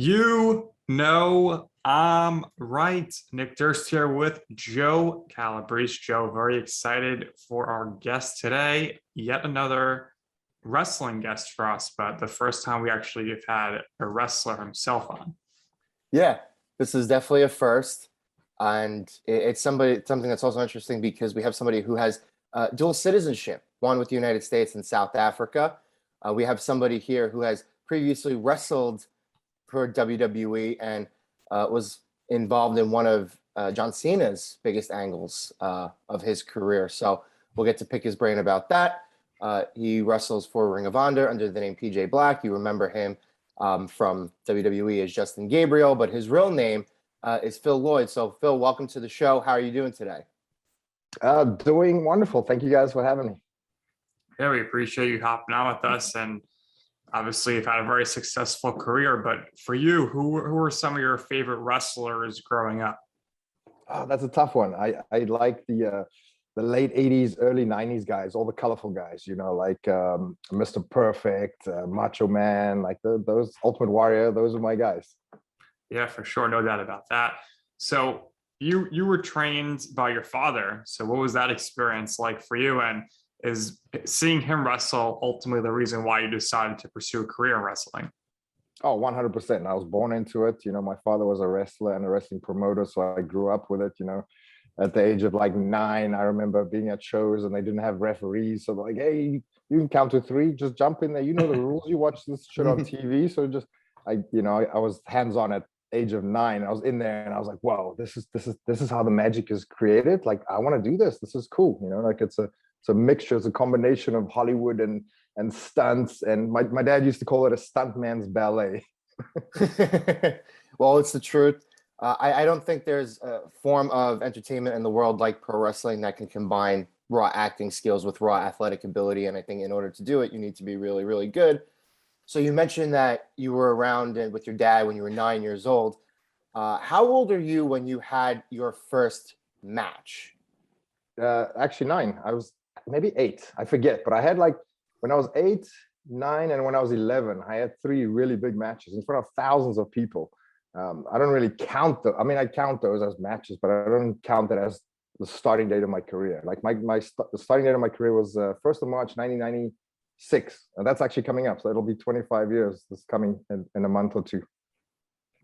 You know I'm right. Nick Durst here with Joe Calabrese. Joe, very excited for our guest today. Yet another wrestling guest for us, but the first time we actually have had a wrestler himself on. Yeah, this is definitely a first, and it's something that's also interesting because we have somebody who has dual citizenship, one with the United States and South Africa. We have somebody here who has previously wrestled for WWE and was involved in one of John Cena's biggest angles of his career. So we'll get to pick his brain about that. He wrestles for Ring of Honor under the name PJ Black. You remember him from WWE as Justin Gabriel, but his real name is Phil Lloyd. So Phil, welcome to the show. How are you doing today? Doing wonderful. Thank you guys for having me. Yeah, we appreciate you hopping on with us. And obviously you've had a very successful career, but for you, who were some of your favorite wrestlers growing up? Oh, that's a tough one. I like the late 80s, early 90s guys, all the colorful guys, like Mr. Perfect, Macho Man, like those Ultimate Warrior, those are my guys. Yeah, for sure. No doubt about that. So you were trained by your father. So what was that experience like for you? And is seeing him wrestle ultimately the reason why you decided to pursue a career in wrestling? Oh, 100%. I was born into it. My father was a wrestler and a wrestling promoter, so I grew up with it, At the age of like 9, I remember being at shows and they didn't have referees. So they're like, hey, you can count to 3, just jump in there. You know the rules. You watch this shit on TV. So I was hands-on at age of 9. I was in there and I was like, whoa, this is how the magic is created. Like, I want to do this. This is cool. Like it's a mixture, it's a combination of Hollywood and stunts. And my dad used to call it a stuntman's ballet. Well, it's the truth. I don't think there's a form of entertainment in the world like pro wrestling that can combine raw acting skills with raw athletic ability. And I think in order to do it, you need to be really, really good. So you mentioned that you were around with your dad when you were 9 years old. How old are you when you had your first match? Actually 9. I was maybe 8. I forget. But I had when I was 8, 9, and when I was 11, I had 3 really big matches in front of thousands of people. I don't really count them. I mean, I count those as matches, but I don't count that as the starting date of my career. Like the starting date of my career was 1st of March, 1996. And that's actually coming up. So it'll be 25 years this coming in a month or 2.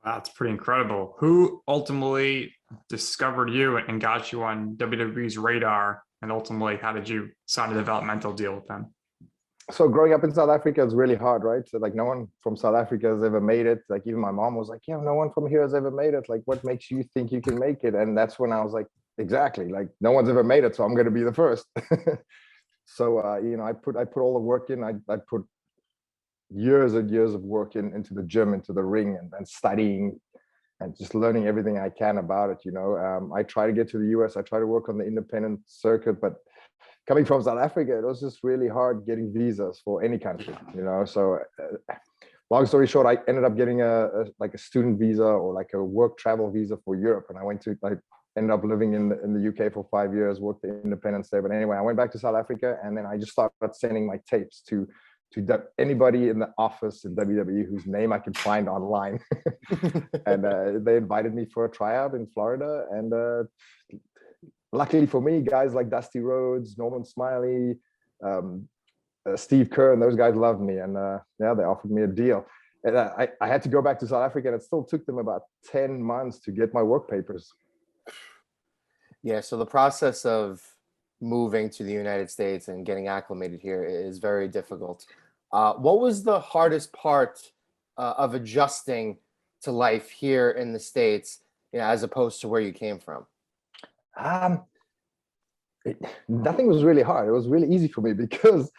Wow, that's pretty incredible. Who ultimately discovered you and got you on WWE's radar? And ultimately, how did you sign a developmental deal with them? So growing up in South Africa is really hard, right? So no one from South Africa has ever made it. Like even my mom was like, yeah, no one from here has ever made it. Like what makes you think you can make it? And that's when I was like, exactly, like no one's ever made it. So I'm going to be the first. So, I put all the work in. I put years and years of work into the gym, into the ring and studying and just learning everything I can about it. I try to get to the US. I try to work on the independent circuit, but coming from South Africa, it was just really hard getting visas for any country, So, long story short, I ended up getting a student visa or like a work travel visa for Europe, and I ended up living in the UK for 5 years, worked the independence there. But anyway, I went back to South Africa, and then I just started sending my tapes to anybody in the office in WWE whose name I could find online, and they invited me for a tryout in Florida, and. Luckily for me, guys like Dusty Rhodes, Norman Smiley, Steve Kerr, and those guys loved me. And they offered me a deal. And I had to go back to South Africa, and it still took them about 10 months to get my work papers. Yeah, so the process of moving to the United States and getting acclimated here is very difficult. What was the hardest part of adjusting to life here in the States, as opposed to where you came from? Nothing was really hard. It was really easy for me because,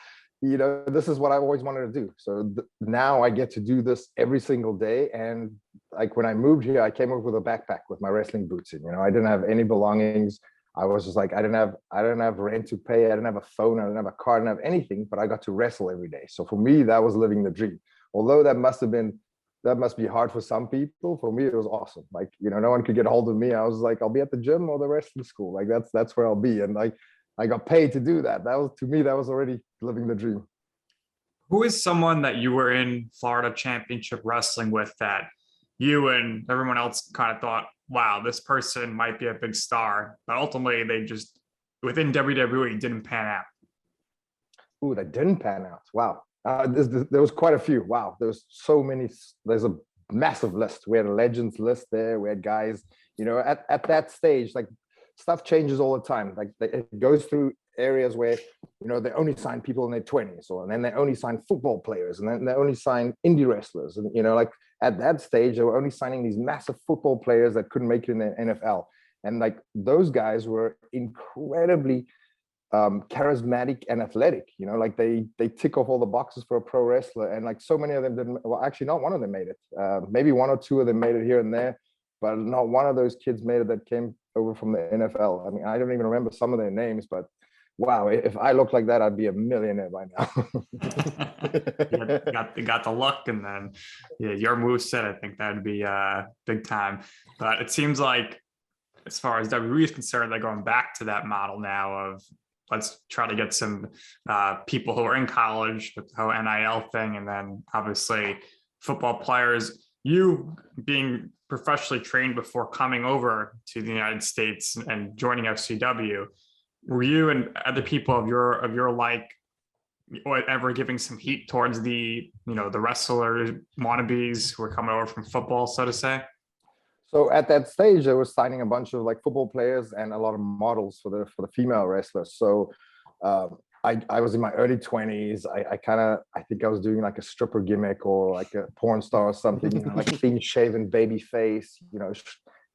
this is what I always wanted to do. So now I get to do this every single day. And like when I moved here, I came up with a backpack with my wrestling boots in. I didn't have any belongings. I was just like, I didn't have rent to pay. I didn't have a phone. I didn't have a car. I didn't have anything, but I got to wrestle every day. So for me, that was living the dream. Although that must be hard for some people. For me, it was awesome. Like, no one could get a hold of me. I was like, I'll be at the gym or the wrestling school. Like that's where I'll be. And I got paid to do that. To me, that was already living the dream. Who is someone that you were in Florida Championship Wrestling with that you and everyone else kind of thought, wow, this person might be a big star, but ultimately they just within WWE didn't pan out? Ooh, that didn't pan out. Wow. There was quite a few. Wow. There's so many. There's a massive list. We had a legends list there. We had guys, at that stage, like stuff changes all the time. Like it goes through areas where, they only sign people in their 20s, and then they only sign football players, and then they only sign indie wrestlers. And, like at that stage, they were only signing these massive football players that couldn't make it in the NFL. And like those guys were incredibly charismatic and athletic, like they tick off all the boxes for a pro wrestler. And like so many of them didn't, well, actually not one of them made it. Maybe one or two of them made it here and there, but not one of those kids made it that came over from the NFL. I mean, I don't even remember some of their names, but wow, if I looked like that, I'd be a millionaire by now. You got the luck, and then your move said, I think that'd be big time. But it seems like as far as WWE is concerned, they're going back to that model now of let's try to get some people who are in college with the whole NIL thing, and then obviously football players. You being professionally trained before coming over to the United States and joining FCW, were you and other people of your like ever giving some heat towards the the wrestlers wannabes who are coming over from football, so to say? So at that stage, I was signing a bunch of like football players and a lot of models for the female wrestlers. So I was in my early 20s. I think I was doing like a stripper gimmick or like a porn star or something, like clean shaven baby face,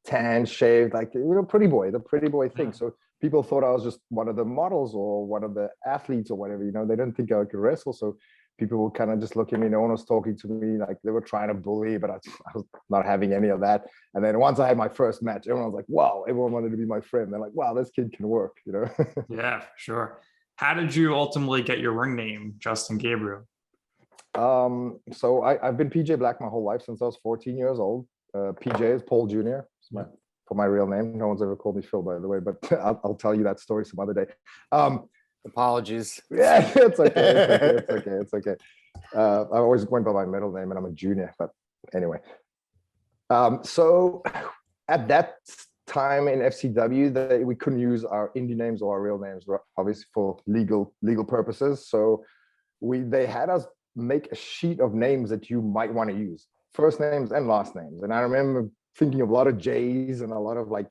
tan shaved, like the pretty boy thing. So people thought I was just one of the models or one of the athletes or whatever. They didn't think I could wrestle. So people would kind of just look at me. No one was talking to me. Like they were trying to bully, but I was not having any of that. And then once I had my first match, everyone was like, wow, everyone wanted to be my friend. They're like, wow, this kid can work, Yeah, for sure. How did you ultimately get your ring name, Justin Gabriel? So I've been PJ Black my whole life since I was 14 years old. PJ is Paul Jr. For my real name. No one's ever called me Phil, by the way, but I'll tell you that story some other day. Apologies. Yeah, it's okay. It's okay. I always went by my middle name, and I'm a junior. But anyway, so at that time in FCW, we couldn't use our indie names or our real names, obviously for legal purposes. So they had us make a sheet of names that you might want to use, first names and last names. And I remember thinking of a lot of J's and a lot of like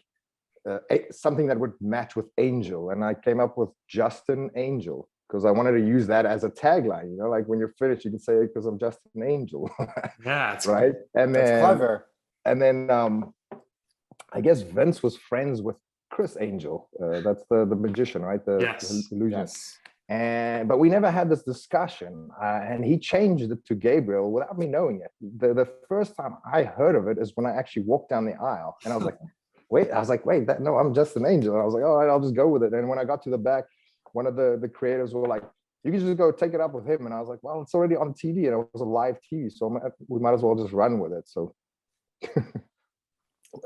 something that would match with Angel, and I came up with Justin Angel because I wanted to use that as a tagline. Like when you're finished, you can say because I'm Justin Angel. Yeah, it's right. And then that's clever. And then I guess Vince was friends with Chris Angel. That's the magician, right? The illusionist. Yes. But we never had this discussion, and he changed it to Gabriel without me knowing it. The first time I heard of it is when I actually walked down the aisle, and I was like, wait, no, I'm just an angel. And I was like, all right, I'll just go with it. And when I got to the back, one of the creators were like, you can just go take it up with him. And I was like, well, it's already on TV, and it was a live TV, so we might as well just run with it. So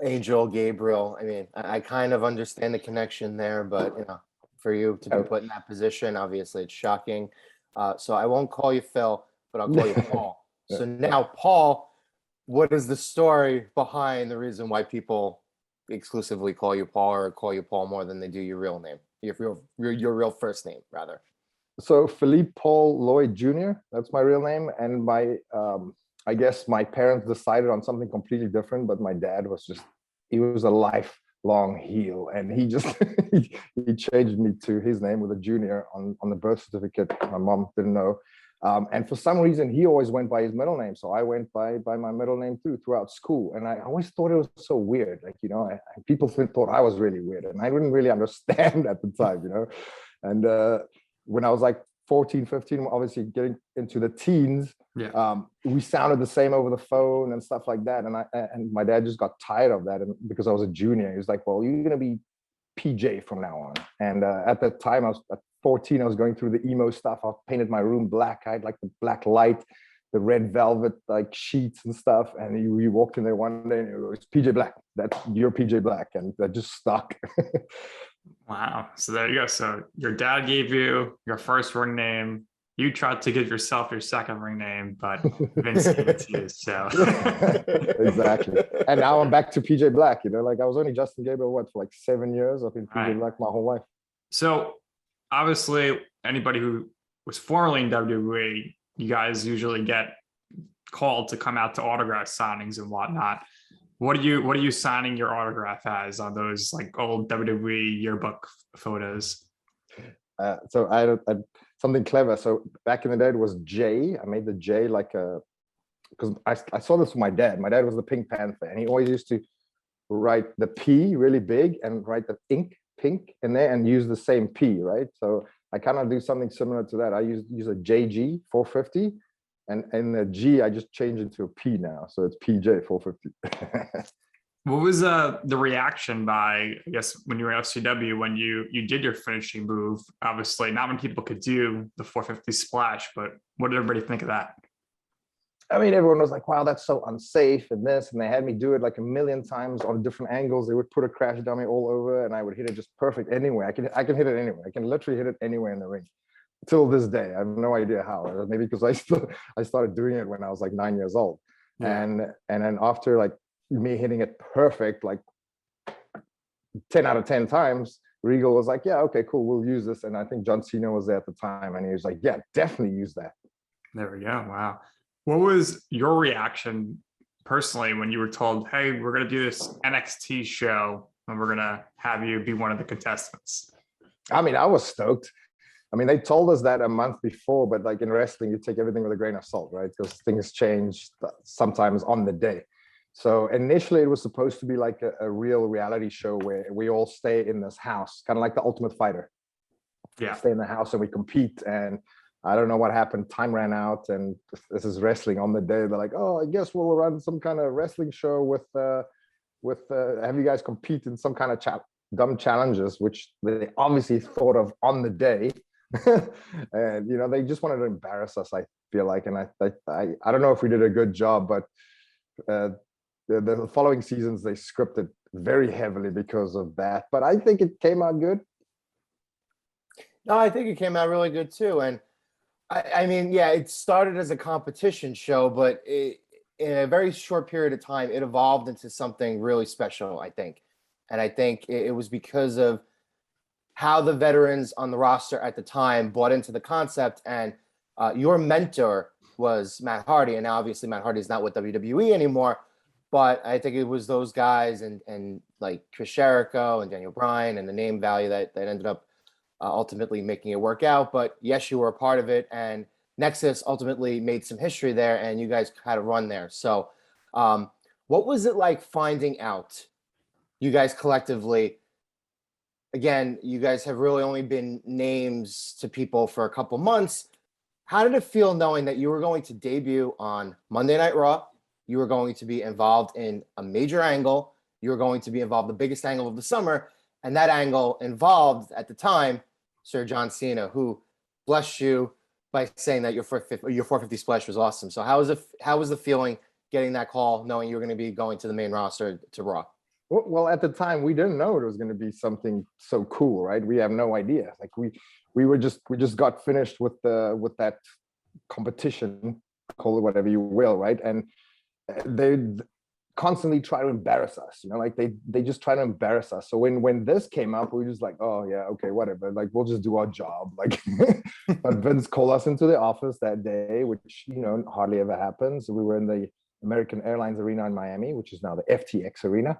Angel, Gabriel. I mean, I kind of understand the connection there, but for you to be put in that position, obviously it's shocking. So I won't call you Phil, but I'll call you Paul. So now, Paul, what is the story behind the reason why people exclusively call you Paul, or call you Paul more than they do your real name, your real first name, rather? So Philippe Paul Lloyd Jr., that's my real name. And my I guess my parents decided on something completely different, but my dad he was a lifelong heel, and he just he changed me to his name with a junior on the birth certificate. My mom didn't know. And for some reason, he always went by his middle name. So I went by my middle name throughout school. And I always thought it was so weird. Like, people thought I was really weird. And I didn't really understand at the time, And when I was like 14, 15, obviously getting into the teens, we sounded the same over the phone and stuff like that. And my dad just got tired of that. And because I was a junior, he was like, well, you're going to be PJ from now on. And at that time, I was at 14, I was going through the emo stuff. I painted my room black. I had like the black light, the red velvet like sheets and stuff. And we walked in there one day and it was PJ Black. That's your PJ Black. And that just stuck. Wow. So there you go. So your dad gave you your first ring name. you tried to give yourself your second ring name, but Vince gave it to you. So Exactly. And now I'm back to PJ Black. Like I was only Justin Gabriel for like 7 years. I've been PJ Right. Black my whole life. So obviously, anybody who was formerly in WWE, you guys usually get called to come out to autograph signings and whatnot. What are you signing your autograph as on those like old WWE yearbook photos? So I something clever. So back in the day, it was J. I made the J like because I saw this with my dad. My dad was the Pink Panther, and he always used to write the P really big and write the pink in there and use the same P, right? So I kind of do something similar to that. I use a JG 450, and the G I just changed it to a P now, so it's PJ 450. What was the reaction by, I guess, when you were at FCW, when you did your finishing move? Obviously, not many people could do the 450 splash, but what did everybody think of that? I mean, everyone was like, wow, that's so unsafe and this, and they had me do it like a million times on different angles. They would put a crash dummy all over and I would hit it just perfect anyway. I can hit it anywhere. I can literally hit it anywhere in the ring. Till this day, I have no idea how. Maybe because I started doing it when I was like 9 years old. Yeah. And then after like me hitting it perfect, like 10 out of 10 times, Regal was like, yeah, okay, cool, we'll use this. And I think John Cena was there at the time, and he was like, yeah, definitely use that. There we go. Wow. What was your reaction personally when you were told, hey, we're going to do this NXT show and we're going to have you be one of the contestants? I mean, I was stoked. I mean, they told us that a month before, but like in wrestling, you take everything with a grain of salt, right? Because things change sometimes on the day. So initially it was supposed to be like a real reality show where we all stay in this house, kind of like the Ultimate Fighter. Yeah. We stay in the house and we compete. And I don't know what happened. Time ran out, and this is wrestling on the day. They're like, oh, I guess we'll run some kind of wrestling show with have you guys compete in some kind of dumb challenges, which they obviously thought of on the day. And they just wanted to embarrass us, I feel like. And I don't know if we did a good job, but the following seasons they scripted very heavily because of that. But I think it came out good. No, I think it came out really good too. And I mean, yeah, it started as a competition show, but in a very short period of time, it evolved into something really special, I think. And I think it was because of how the veterans on the roster at the time bought into the concept. And your mentor was Matt Hardy. And now obviously Matt Hardy is not with WWE anymore. But I think it was those guys and like Chris Jericho and Daniel Bryan and the name value that ended up ultimately making it work out. But yes, you were a part of it. And NEXUS ultimately made some history there, and you guys had a run there. So what was it like finding out, you guys collectively, again, you guys have really only been names to people for a couple months. How did it feel knowing that you were going to debut on Monday Night Raw? You were going to be involved in a major angle. You were going to be involved in the biggest angle of the summer. And that angle involved, at the time, Sir John Cena, who blessed you by saying that your 450 splash was awesome. So how was the feeling getting that call, knowing you were going to be going to the main roster to Raw? Well, at the time, we didn't know it was going to be something so cool, right? We have no idea. Like we just got finished with that competition, call it whatever you will, right? And they constantly try to embarrass us, like they just try to embarrass us. So when this came up, we were just like, oh yeah, okay, whatever, like we'll just do our job. Like but Vince called us into the office that day, which hardly ever happens. We were in the American Airlines Arena in Miami, which is now the FTX Arena.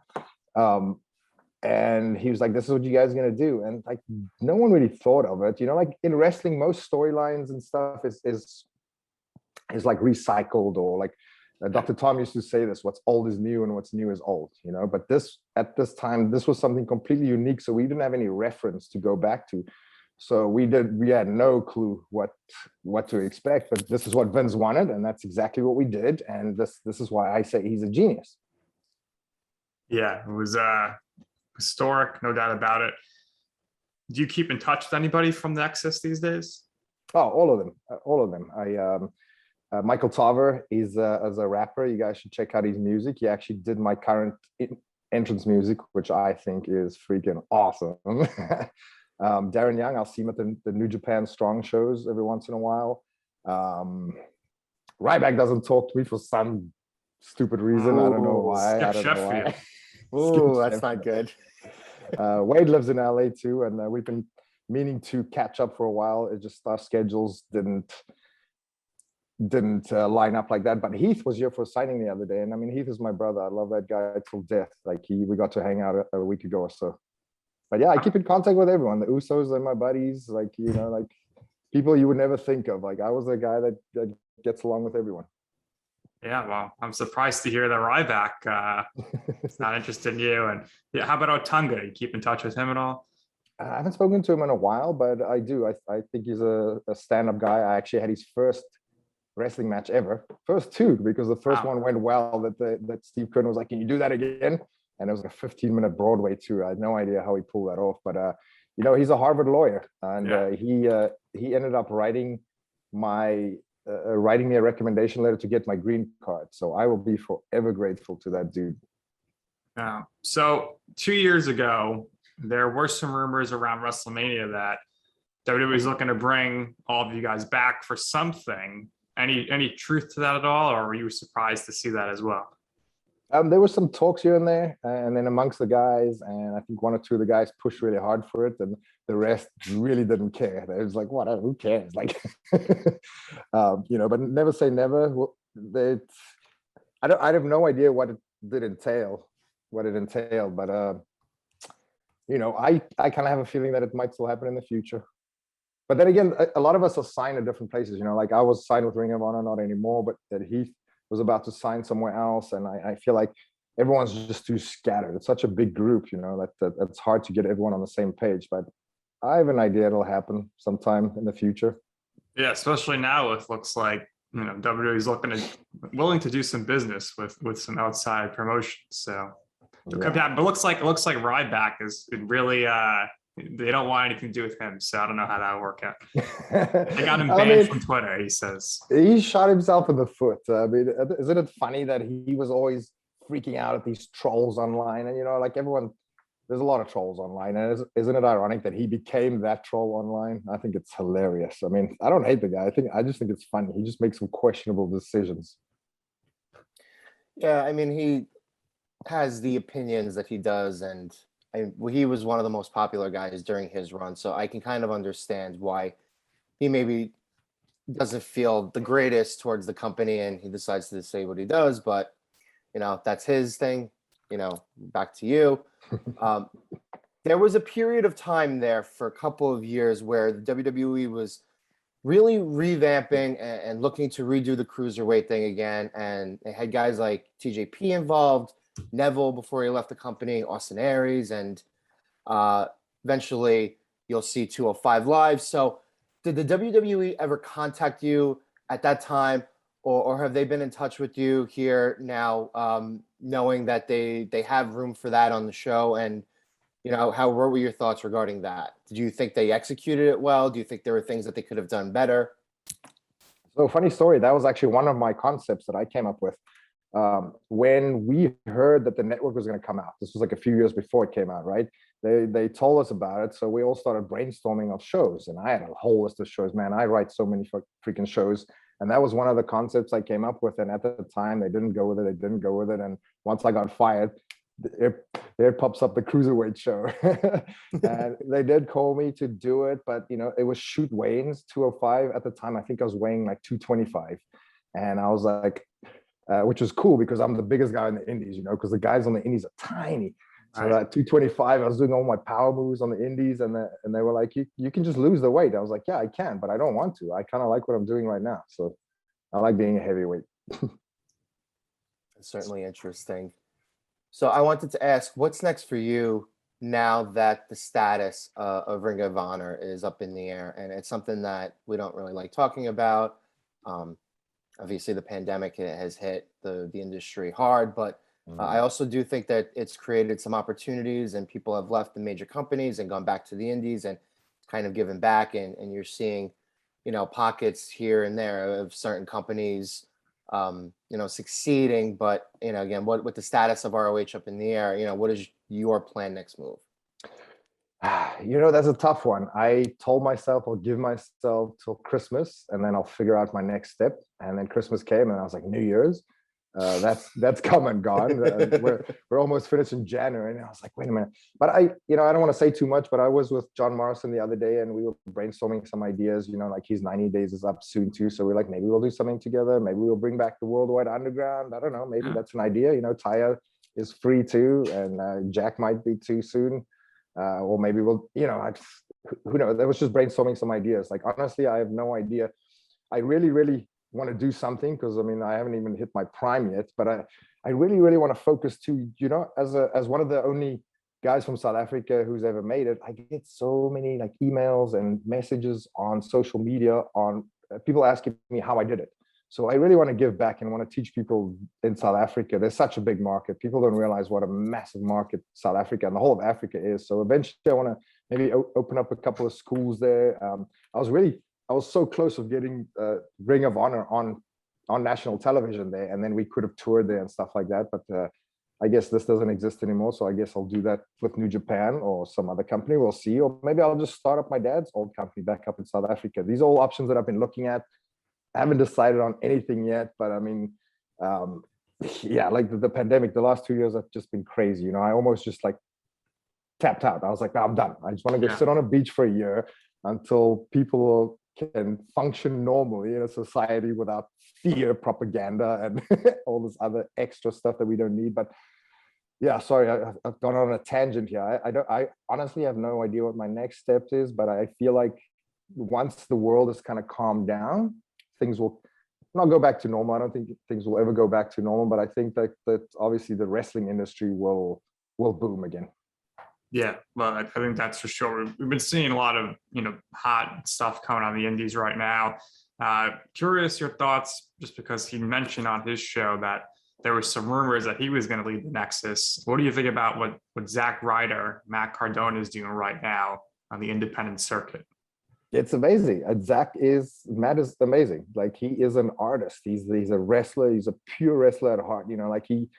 And he was like, this is what you guys are gonna do. And like no one really thought of it. Like in wrestling, most storylines and stuff is like recycled, or like Dr. Tom used to say this, what's old is new and what's new is old, but at this time, this was something completely unique. So we didn't have any reference to go back to. So we had no clue what to expect, but this is what Vince wanted. And that's exactly what we did. And this is why I say he's a genius. Yeah, it was historic, no doubt about it. Do you keep in touch with anybody from the NEXUS these days? Oh, all of them. Michael Tarver is as a rapper. You guys should check out his music. He actually did my current entrance music, which I think is freaking awesome. Darren Young, I'll see him at the New Japan Strong shows every once in a while. Ryback doesn't talk to me for some stupid reason. I don't know Ooh, why. Skip I don't know Sheffield. why. Ooh, Skip that's not Sheffield. good. Wade lives in LA too, and we've been meaning to catch up for a while. It just our schedules didn't line up like that. But Heath was here for signing the other day, and I mean Heath is my brother. I love that guy till death. Like we got to hang out a week ago or so. But yeah, I keep in contact with everyone. The Usos are my buddies. Like like people you would never think of. Like I was the guy that gets along with everyone. Yeah, well, I'm surprised to hear that Ryback is not interested in you. And yeah, how about Otunga? You keep in touch with him at all? I haven't spoken to him in a while, but I do. I think he's a stand-up guy. I actually had his first wrestling match ever. First two, because the first Wow. one went well. That Steve Kerr was like, "Can you do that again?" And it was like a 15-minute Broadway too. I had no idea how he pulled that off, but he's a Harvard lawyer, and he ended up writing me a recommendation letter to get my green card. So I will be forever grateful to that dude. Yeah. So 2 years ago, there were some rumors around WrestleMania that WWE is looking to bring all of you guys back for something. Any truth to that at all, or were you surprised to see that as well? There were some talks here and there, and then amongst the guys, and I think one or two of the guys pushed really hard for it, and the rest really didn't care. They was like, "Whatever, who cares?" Like, but never say never. I have no idea what it entailed, but I kind of have a feeling that it might still happen in the future. But then again, a lot of us are signed at different places. Like I was signed with Ring of Honor, not anymore, but that Heath was about to sign somewhere else, and I feel like everyone's just too scattered. It's such a big group, that it's hard to get everyone on the same page. But I have an idea it'll happen sometime in the future. Yeah, especially now it looks like WWE is willing to do some business with some outside promotions. So it could happen. But it looks like Ryback is really they don't want anything to do with him. So I don't know how that will work out. They got him banned from Twitter, he says. He shot himself in the foot. I mean, isn't it funny that he was always freaking out at these trolls online? And, like everyone, there's a lot of trolls online. And isn't it ironic that he became that troll online? I think it's hilarious. I mean, I don't hate the guy. I just think it's funny. He just makes some questionable decisions. Yeah, I mean, he has the opinions that he does, and he was one of the most popular guys during his run, so I can kind of understand why he maybe doesn't feel the greatest towards the company, and he decides to say what he does. But that's his thing. Back to you. There was a period of time there for a couple of years where the WWE was really revamping and looking to redo the cruiserweight thing again, and they had guys like TJP involved, Neville before he left the company, Austin Aries, and eventually you'll see 205 Live. So did the WWE ever contact you at that time, or have they been in touch with you here now, knowing that they have room for that on the show? And what were your thoughts regarding that? Did you think they executed it well? Do you think there were things that they could have done better? So funny story. That was actually one of my concepts that I came up with. When we heard that the network was going to come out, this was like a few years before it came out, right? They told us about it, so we all started brainstorming of shows, and I had a whole list of shows. Man, I write so many freaking shows, and that was one of the concepts I came up with. And at the time, they didn't go with it. And once I got fired, there pops up the cruiserweight show, and they did call me to do it, but it was shoot weigh-ins 205 at the time. I think I was weighing like 225, and I was like. Which was cool because I'm the biggest guy in the indies, because the guys on the indies are tiny. So at 225, I was doing all my power moves on the indies, and they were like, you can just lose the weight. I was like, yeah, I can, but I don't want to. I kind of like what I'm doing right now. So I like being a heavyweight. It's certainly interesting. So I wanted to ask, what's next for you now that the status of Ring of Honor is up in the air? And it's something that we don't really like talking about. Obviously, the pandemic has hit the industry hard, but I also do think that it's created some opportunities, and people have left the major companies and gone back to the indies and kind of given back. And you're seeing, pockets here and there of certain companies, succeeding. But, again, with the status of ROH up in the air, what is your plan next move? That's a tough one. I told myself I'll give myself till Christmas and then I'll figure out my next step. And then Christmas came and I was like, New Year's. That's come and gone. We're almost finished in January, and I was like, wait a minute. But I don't want to say too much, but I was with John Morrison the other day, and we were brainstorming some ideas. Like his 90 days is up soon too, so we're like, maybe we'll do something together. Maybe we'll bring back the Worldwide Underground. I don't know. Maybe that's an idea. Taya is free too, and Jack might be too soon, or maybe we'll. Who knows? That was just brainstorming some ideas. Like honestly, I have no idea. I really want to do something because I haven't even hit my prime yet, but I really want to focus to as one of the only guys from South Africa who's ever made it. I get so many like emails and messages on social media on people asking me how I did it. So I really want to give back and want to teach people in South Africa. There's such a big market. People don't realize what a massive market South Africa and the whole of Africa is. So eventually I want to maybe open up a couple of schools there. I was so close of getting Ring of Honor on national television there, and then we could have toured there and stuff like that. But I guess this doesn't exist anymore, so I guess I'll do that with New Japan or some other company. We'll see, or maybe I'll just start up my dad's old company back up in South Africa. These are all options that I've been looking at. I haven't decided on anything yet, but like the pandemic, the last 2 years have just been crazy. I almost just like tapped out. I was like, no, I'm done. I just want to go sit on a beach for a year until people can function normally in a society without fear, propaganda, and all this other extra stuff that we don't need. But yeah, sorry, I've gone on a tangent here. I honestly have no idea what my next step is, but I feel like once the world is kind of calmed down, things will not go back to normal. I don't think things will ever go back to normal, but I think that obviously the wrestling industry will boom again. Yeah, well, I think that's for sure. We've been seeing a lot of, hot stuff coming on the indies right now. Curious your thoughts, just because he mentioned on his show that there were some rumors that he was going to lead the NEXUS. What do you think about what Zach Ryder, Matt Cardona is doing right now on the independent circuit? It's amazing. Matt is amazing. Like he is an artist. He's a wrestler. He's a pure wrestler at heart. Like he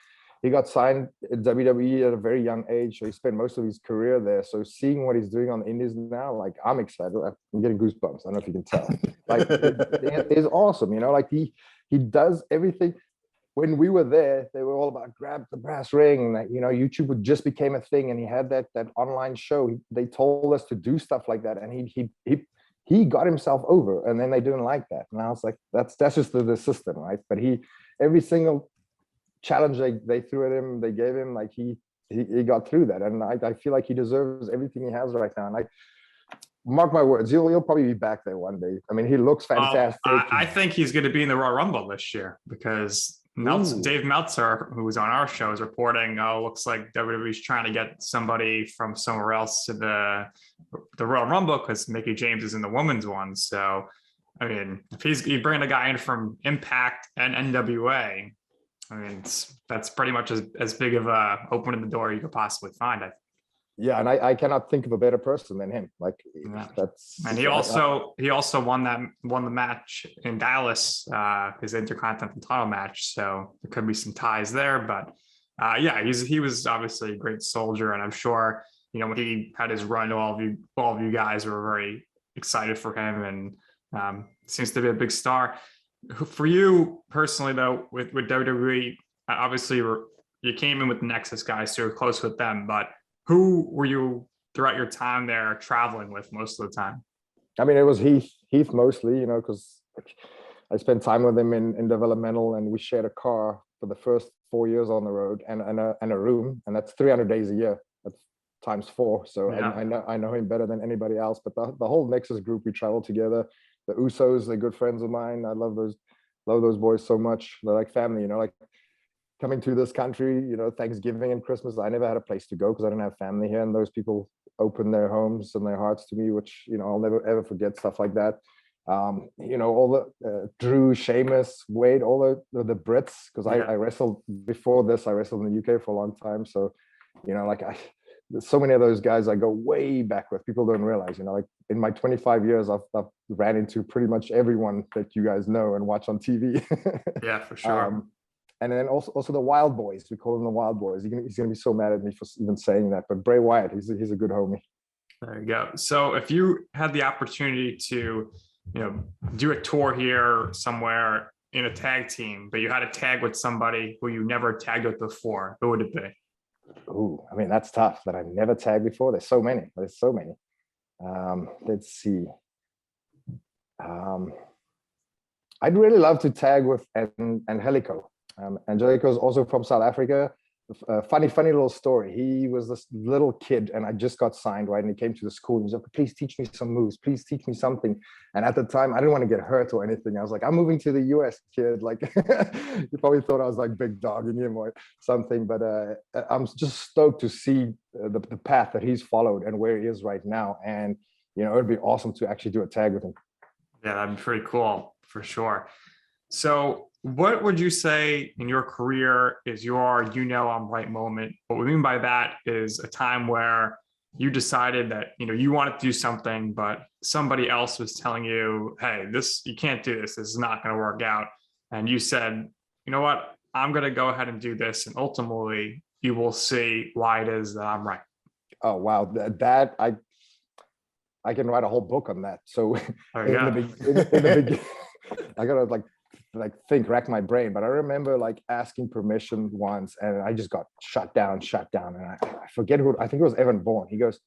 got signed at WWE at a very young age, so he spent most of his career there. So seeing what he's doing on the indies now, like I'm excited. I'm getting goosebumps. I don't know if you can tell. Like it is awesome. Like he does everything. When we were there, they were all about grab the brass ring. That YouTube just became a thing, and he had that online show. They told us to do stuff like that, and he got himself over, and then they didn't like that. And I was like, that's just the system, right? But every single challenge they threw at him, they gave him, like he got through that, and I feel like he deserves everything he has right now. And mark my words, he'll probably be back there one day. He looks fantastic. I think he's going to be in the Royal Rumble this year because Dave Meltzer, who was on our show, is reporting, looks like WWE's trying to get somebody from somewhere else to the Royal Rumble because Mickie James is in the women's one. So, if you bring a guy in from Impact and NWA, that's pretty much as big of a opening the door you could possibly find. Yeah, and I cannot think of a better person than him. And he also won the match in Dallas, his Intercontinental title match. So there could be some ties there, but he was obviously a great soldier, and I'm sure when he had his run, all of you guys were very excited for him, and seems to be a big star. For you personally, though, with WWE, obviously you came in with the NEXUS guys, so you're close with them. But who were you throughout your time there traveling with most of the time? It was Heath mostly, because I spent time with him in developmental, and we shared a car for the first 4 years on the road and a room, and that's 300 days a year. That's times 4. So yeah. I know him better than anybody else. But the whole NEXUS group, we traveled together. The Usos, they're good friends of mine. I love those boys so much. They're like family, like coming to this country, Thanksgiving and Christmas. I never had a place to go because I didn't have family here, and those people opened their homes and their hearts to me, which I'll never ever forget. Stuff like that. All the Drew, Sheamus, Wade, all the Brits, because I wrestled before this. I wrestled in the UK for a long time, so there's so many of those guys I go way back with. People don't realize, in my 25 years, I've ran into pretty much everyone that you guys know and watch on TV. Yeah, for sure. And then also the Wild Boys. We call them the Wild Boys. He's gonna be so mad at me for even saying that. But Bray Wyatt, he's a good homie. There you go. So if you had the opportunity to, do a tour here somewhere in a tag team, but you had to tag with somebody who you never tagged with before, who would it be? Ooh, I mean, that's tough that I've never tagged before. There's so many. Let's see. I'd really love to tag with Angelico. Angelico is also from South Africa. Funny little story. He was this little kid, and I just got signed, right? And he came to the school. And he was like, "Please teach me some moves. Please teach me something." And at the time, I didn't want to get hurt or anything. I was like, "I'm moving to the US, kid." Like, you probably thought I was like big dogging him or something. But I'm just stoked to see the path that he's followed and where he is right now. And it'd be awesome to actually do a tag with him. Yeah, that'd be pretty cool for sure. So what would you say in your career is your I'm right moment? What we mean by that is a time where you decided that you wanted to do something, but somebody else was telling you, "Hey, you can't do this. This is not going to work out." And you said, "You know what? I'm going to go ahead and do this." And ultimately, you will see why it is that I'm right. Oh wow, that I can write a whole book on that. So in the beginning, I gotta rack my brain. But I remember asking permission once, and I just got shut down. And I forget who. I think it was Evan Bourne. He goes,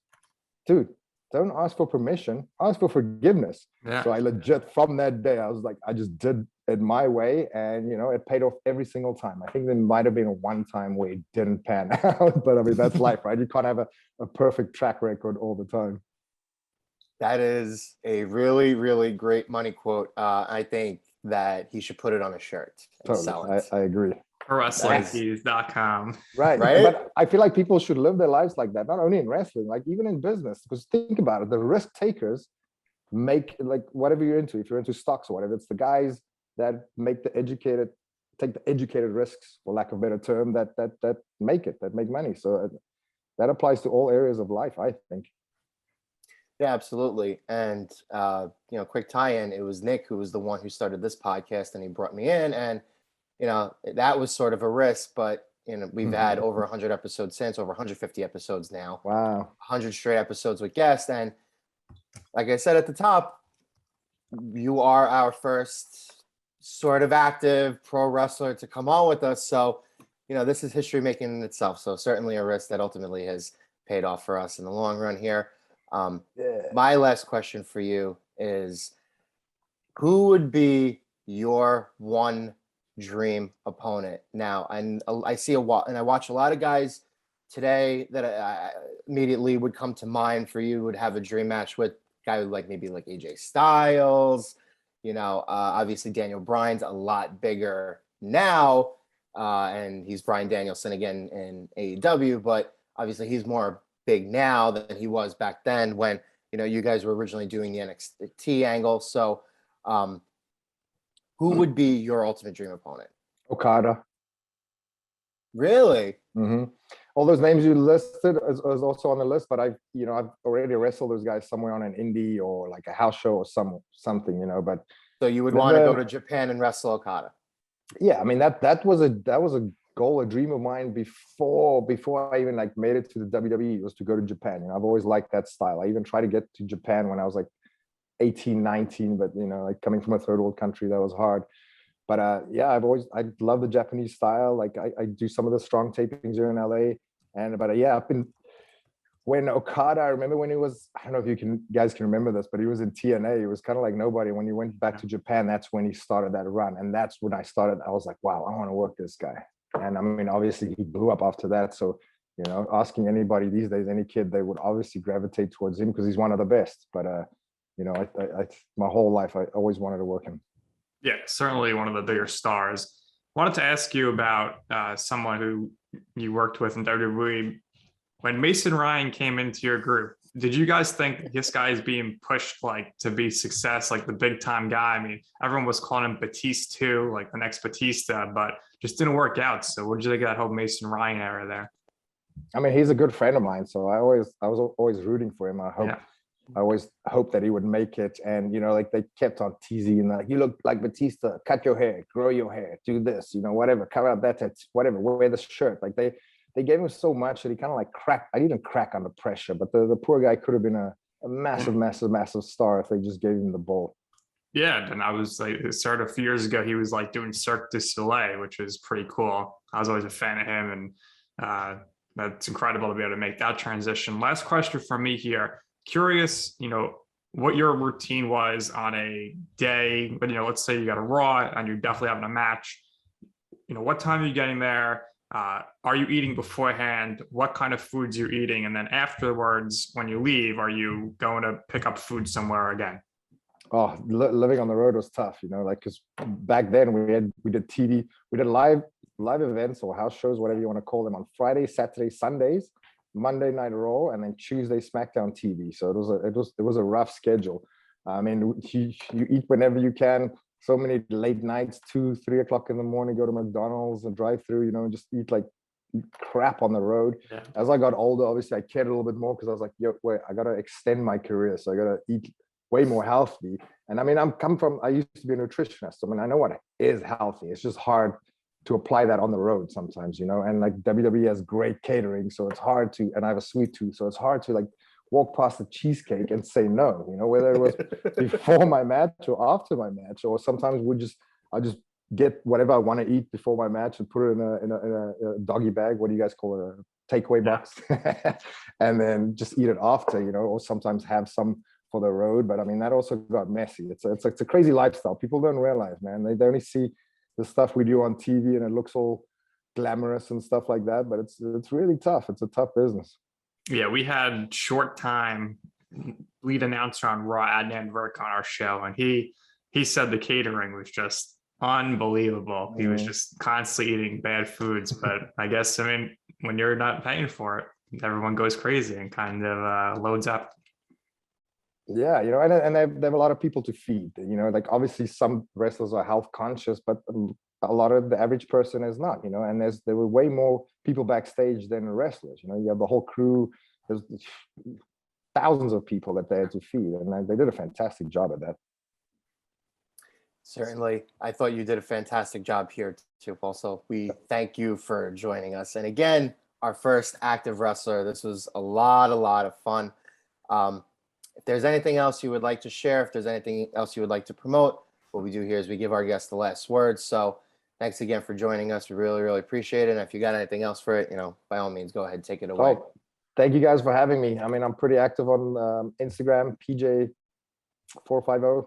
"Dude, don't ask for permission. Ask for forgiveness." Yeah. So I legit, from that day, I was like, I just did it my way, and it paid off every single time. I think there might have been a one time where it didn't pan out, but I mean that's life, right? You can't have a perfect track record all the time. That is a really, really great money quote. I think that he should put it on a shirt and sell it. I agree. WrestlingTees.com. Right. Right? But I feel like people should live their lives like that, not only in wrestling, like even in business. Because think about it, the risk takers make whatever you're into. If you're into stocks or whatever, it's the guys that take the educated risks, for lack of a better term, that make money. So that applies to all areas of life, I think. Yeah, absolutely. And quick tie-in, it was Nick who was the one who started this podcast, and he brought me in, and that was sort of a risk, but we've had over 100 episodes since, over 150 episodes now. Wow. 100 straight episodes with guests, and like I said at the top, you are our first sort of active pro wrestler to come on with us. So this is history making in itself. So certainly a risk that ultimately has paid off for us in the long run here. My last question for you is, who would be your one dream opponent now? And I see and I watch a lot of guys today that I immediately would come to mind for you, would have a dream match with a guy maybe like AJ Styles, obviously Daniel Bryan's a lot bigger now, and he's Bryan Danielson again in AEW, but obviously he's more big now than he was back then when you guys were originally doing the NXT angle. So who would be your ultimate dream opponent? Okada. Really? Mm-hmm. All those names you listed is also on the list, but I've already wrestled those guys somewhere on an indie or like a house show or something, but so you would want to go to Japan and wrestle Okada? Yeah, I mean that was a goal, a dream of mine before I even made it to the WWE, was to go to Japan. I've always liked that style. I even tried to get to Japan when I was 18, 19, but coming from a third world country, that was hard. But I love the Japanese style. I do some of the strong tapings here in LA, when Okada, I remember when he was, I don't know if you guys can remember this, but he was in TNA. He was kind of like nobody. When he went back to Japan, that's when he started that run. And that's when I was like, wow, I want to work this guy. And I mean, obviously he blew up after that. So, asking anybody these days, any kid, they would obviously gravitate towards him because he's one of the best. But, my whole life, I always wanted to work him. Yeah, certainly one of the bigger stars. Wanted to ask you about someone who you worked with in WWE. When Mason Ryan came into your group, did you guys think this guy is being pushed to be success, the big time guy? I mean, everyone was calling him Batista too, the next Batista, but just didn't work out. So what did you think of that whole Mason Ryan era there? I mean, he's a good friend of mine, so I was always rooting for him. I always hoped that he would make it. And they kept on teasing, you look like Batista, cut your hair, grow your hair, do this, whatever, cover up that, whatever, wear the shirt. They they gave him so much that he kind of like cracked. I didn't crack under pressure, but the poor guy could have been a massive star if they just gave him the ball. Yeah, and I was like, it started a few years ago. He was like doing Cirque du Soleil, which is pretty cool. I was always a fan of him, and that's incredible to be able to make that transition. Last question from me here. Curious, what your routine was on a day, but let's say you got a Raw and you're definitely having a match. What time are you getting there? Are you eating beforehand? What kind of foods you're eating? And then afterwards, when you leave, are you going to pick up food somewhere again? Oh, living on the road was tough, because back then we did TV, we did live events or house shows, whatever you want to call them, on Fridays, Saturdays, Sundays, Monday Night Raw, and then Tuesday SmackDown TV. So it was a rough schedule. I mean, you eat whenever you can. So many late nights, 2, 3 o'clock in the morning, go to McDonald's and drive through, just eat like crap on the road. Yeah. As I got older, obviously I cared a little bit more because I was like, wait, I got to extend my career. So I got to eat way more healthy. And I mean, I used to be a nutritionist. I mean, I know what is healthy. It's just hard to apply that on the road sometimes, and like WWE has great catering. So it's hard to, and I have a sweet tooth. So it's hard to like walk past the cheesecake and say no, whether it was before my match or after my match, or sometimes I'll just get whatever I want to eat before my match and put it in a doggy bag. What do you guys call it? A takeaway box. And then just eat it after, or sometimes have some for the road. But I mean, that also got messy. It's a crazy lifestyle. People don't realize, man. They only see the stuff we do on TV and it looks all glamorous and stuff like that. But it's really tough. It's a tough business. Yeah, we had short time lead announcer on Raw, Adnan Virk, on our show, and he said the catering was just unbelievable. He was just constantly eating bad foods. But I guess, when you're not paying for it, everyone goes crazy and kind of loads up. Yeah, and they have a lot of people to feed. Like obviously some wrestlers are health conscious, but a lot of the average person is not. And there were way more people backstage than wrestlers. You have the whole crew. There's thousands of people that they had to feed, and they did a fantastic job at that. Certainly, I thought you did a fantastic job here too. Also, we thank you for joining us. And again, our first active wrestler. This was a lot of fun. If there's anything else you would like to share, if there's anything else you would like to promote, what we do here is we give our guests the last word. So thanks again for joining us. We really appreciate it. And if you got anything else for it, by all means, go ahead, take it away. Oh, thank you guys for having me. I mean, I'm pretty active on Instagram, PJ450.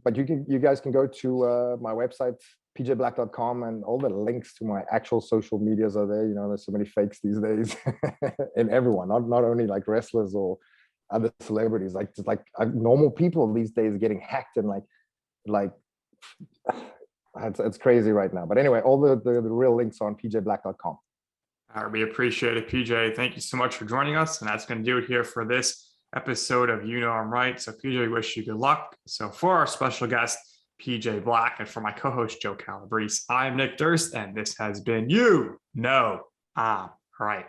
But you guys can go to my website, pjblack.com, and all the links to my actual social medias are there. There's so many fakes these days in everyone, not only like wrestlers or other celebrities, normal people these days getting hacked, and like it's crazy right now. But anyway, all the real links are on pjblack.com. All right, we appreciate it, PJ. Thank you so much for joining us, and that's going to do it here for this episode of I'm Right. So PJ, wish you good luck. So for our special guest, PJ Black, and for my co-host Joe Calabrese, I'm Nick Durst, and this has been I'm Right.